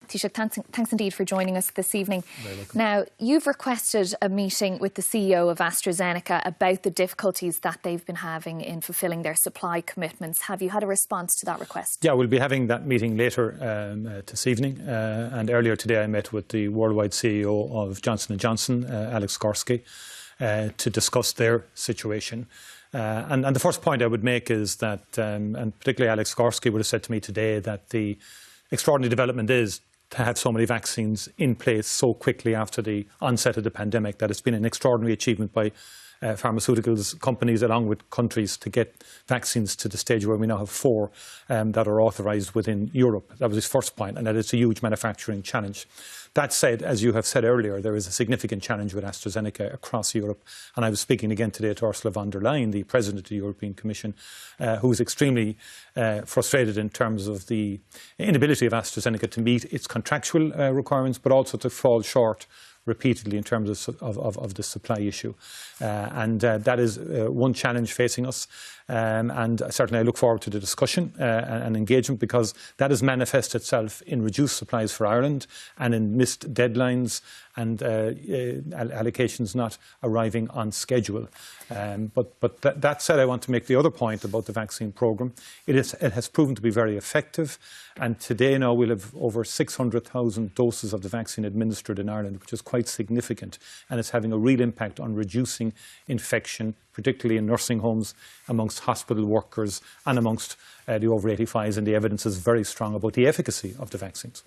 Taoiseach, thanks indeed for joining us this evening. Now, you've requested a meeting with the CEO of AstraZeneca about the difficulties that they've been having in fulfilling their supply commitments. Have you had a response to that request? Yeah, we'll be having that meeting later this evening. And earlier today I met with the worldwide CEO of Johnson & Johnson, Alex Gorsky, to discuss their situation. And the first point I would make is that, and particularly Alex Gorsky would have said to me today, that the extraordinary development is to have so many vaccines in place so quickly after the onset of the pandemic, that it's been an extraordinary achievement by pharmaceuticals companies along with countries to get vaccines to the stage where we now have 4 that are authorised within Europe. That was his first point, and that it's a huge manufacturing challenge. That said, as you have said earlier, there is a significant challenge with AstraZeneca across Europe. And I was speaking again today to Ursula von der Leyen, the President of the European Commission, who is extremely frustrated in terms of the inability of AstraZeneca to meet its contractual requirements, but also to fall short repeatedly in terms of the supply issue. And that is one challenge facing us. And certainly I look forward to the discussion and engagement, because that has manifested itself in reduced supplies for Ireland and in missed deadlines and allocations not arriving on schedule. But that said, I want to make the other point about the vaccine programme. It has proven to be very effective, and today now we'll have over 600,000 doses of the vaccine administered in Ireland, which is quite significant, and it's having a real impact on reducing infection, particularly in nursing homes, amongst hospital workers and amongst the over 85s, and the evidence is very strong about the efficacy of the vaccines.